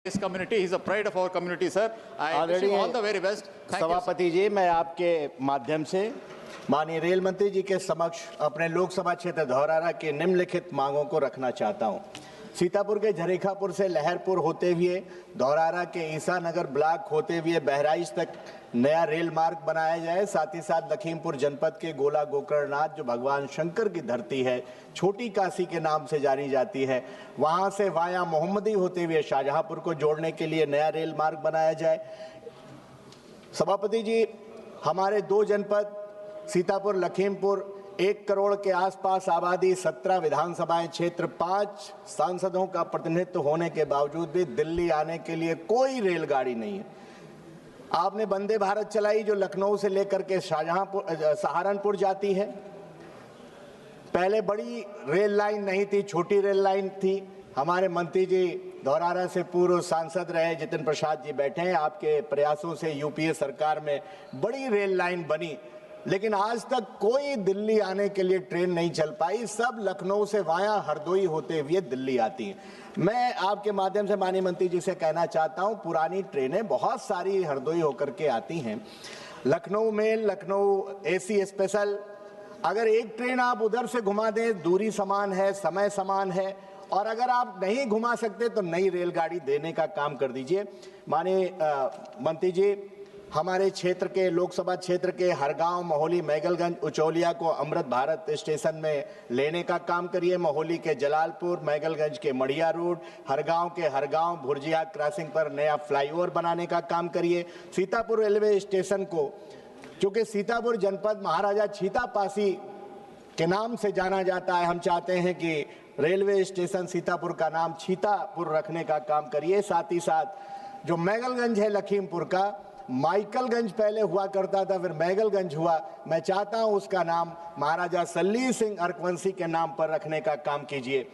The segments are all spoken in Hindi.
This community, he's a pride of our community, sir. I wish him all the very best. Thank you, sir. सभापति जी, मैं आपके माध्यम से माननीय रेल मंत्री जी के समक्ष अपने लोकसभा क्षेत्र धौरारा की निम्नलिखित मांगों को रखना चाहता हूं। सीतापुर के झरीखापुर से लहरपुर होते हुए धौरारा के ईसा नगर ब्लॉक होते हुए बहराइच तक नया रेल मार्ग बनाया जाए। साथ ही साथ लखीमपुर जनपद के गोला गोकर्णनाथ, जो भगवान शंकर की धरती है, छोटी काशी के नाम से जानी जाती है, वहां से वाया मोहम्मदी होते हुए शाहजहांपुर को जोड़ने के लिए नया रेल मार्ग बनाया जाए। सभापति जी, हमारे दो जनपद सीतापुर लखीमपुर 1 करोड़ के आसपास आबादी, 17 विधानसभाएं क्षेत्र, 5 सांसदों का प्रतिनिधित्व होने के बावजूद भी दिल्ली आने के लिए कोई रेलगाड़ी नहीं है। आपने वंदे भारत चलाई जो लखनऊ से लेकर के सहारनपुर जाती है। पहले बड़ी रेल लाइन नहीं थी, छोटी रेल लाइन थी। हमारे मंत्री जी धौरारा से पूर्व सांसद रहे जितिन प्रसाद जी बैठे हैं। आपके प्रयासों से यूपीए सरकार में बड़ी रेल लाइन बनी, लेकिन आज तक कोई दिल्ली आने के लिए ट्रेन नहीं चल पाई। सब लखनऊ से वाया हरदोई होते हुए दिल्ली आती हैं। मैं आपके माध्यम से माननीय मंत्री जी से कहना चाहता हूं, पुरानी ट्रेनें बहुत सारी हरदोई होकर के आती हैं। Lucknow Mail, Lucknow AC special, अगर एक ट्रेन आप उधर से घुमा दें, दूरी समान है, समय समान है, और अगर आप नहीं घुमा सकते तो नई रेलगाड़ी देने का काम कर दीजिए। माननीय मंत्री जी, हमारे क्षेत्र के लोकसभा क्षेत्र के हरगांव, मोहाली, मैगलगंज, उचौलिया को अमृत भारत स्टेशन में लेने का काम करिए। मोहाली के जलालपुर, मैगलगंज के मढ़िया रोड, हरगांव के हरगांव भुर्जिया क्रॉसिंग पर नया फ्लाईओवर बनाने का काम करिए। सीतापुर रेलवे स्टेशन को, क्योंकि सीतापुर जनपद महाराजा छीतापासी के नाम से जाना जाता है, हम चाहते हैं कि रेलवे स्टेशन सीतापुर का नाम छीतापुर रखने का काम करिए। साथ ही साथ जो मैगलगंज है लखीमपुर का, माइकलगंज पहले हुआ करता था, फिर मैगलगंज हुआ। मैं चाहता हूं उसका नाम महाराजा सल्ली सिंह अर्कवंशी के नाम पर रखने का काम कीजिए।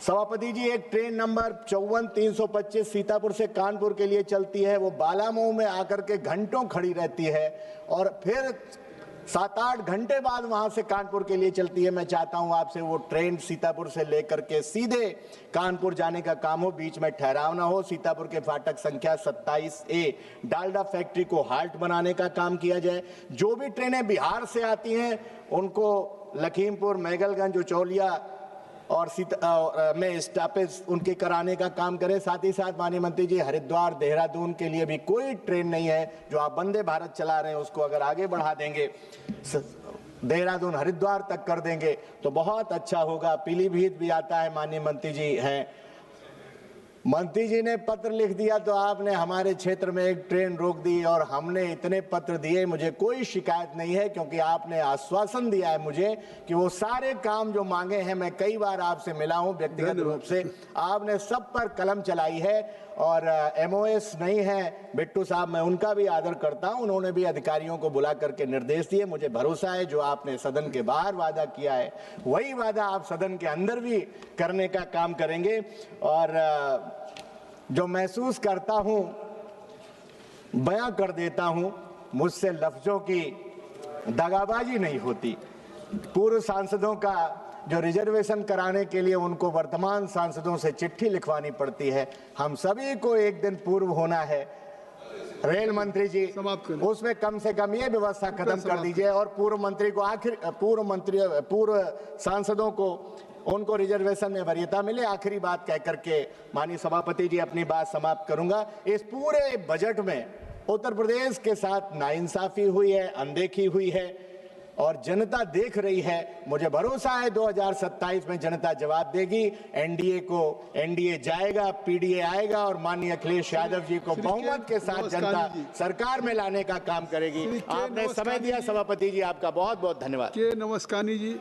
सभापति जी, एक ट्रेन नंबर 54-325 सीतापुर से कानपुर के लिए चलती है। वो बालामऊ में आकर के घंटों खड़ी रहती है और फिर 7-8 घंटे बाद वहां से कानपुर के लिए चलती है। मैं चाहता हूं आपसे वो ट्रेन सीतापुर से लेकर के सीधे कानपुर जाने का काम हो, बीच में ठहराव ना हो। सीतापुर के फाटक संख्या 27A डालडा फैक्ट्री को हाल्ट बनाने का काम किया जाए। जो भी ट्रेनें बिहार से आती हैं उनको लखीमपुर, मैगलगंज, उचौलिया और में स्टॉपेज उनके कराने का काम करें। साथ ही साथ माननीय मंत्री जी, हरिद्वार देहरादून के लिए भी कोई ट्रेन नहीं है। जो आप वंदे भारत चला रहे हैं उसको अगर आगे बढ़ा देंगे, देहरादून हरिद्वार तक कर देंगे तो बहुत अच्छा होगा। पीलीभीत भी आता है, माननीय मंत्री जी हैं। मंत्री जी ने पत्र लिख दिया तो आपने हमारे क्षेत्र में एक ट्रेन रोक दी, और हमने इतने पत्र दिए, मुझे कोई शिकायत नहीं है, क्योंकि आपने आश्वासन दिया है मुझे कि वो सारे काम जो मांगे हैं, मैं कई बार आपसे मिला हूं व्यक्तिगत रूप से, आपने सब पर कलम चलाई है। और MOS नहीं है बिट्टू साहब, मैं उनका भी आदर करता हूं, उन्होंने भी अधिकारियों को बुला करके निर्देश दिए। मुझे भरोसा है जो आपने सदन के बाहर वादा किया है वही वादा आप सदन के अंदर भी करने का काम करेंगे। और जो महसूस करता हूं बयां कर देता हूं, मुझसे लफ्जों की दगाबाजी नहीं होती। पूर्व सांसदों का जो रिजर्वेशन कराने के लिए उनको वर्तमान सांसदों से चिट्ठी लिखवानी पड़ती है, हम सभी को एक दिन पूर्व होना है। रेल मंत्री जी, उसमें कम से कम ये व्यवस्था खत्म कर दीजिए, और पूर्व मंत्री को पूर्व सांसदों को उनको रिजर्वेशन में वरीयता मिले। आखिरी बात कह करके माननीय सभापति जी अपनी बात समाप्त करूंगा। इस पूरे बजट में उत्तर प्रदेश के साथ नाइंसाफी हुई है, अनदेखी हुई है, और जनता देख रही है। मुझे भरोसा है 2027 में जनता जवाब देगी। एनडीए जाएगा, पीडीए आएगा, और माननीय अखिलेश यादव जी को बहुमत के साथ जनता सरकार में लाने का काम करेगी। आपने समय दिया सभापति जी, आपका बहुत बहुत धन्यवाद। नमस्कार जी।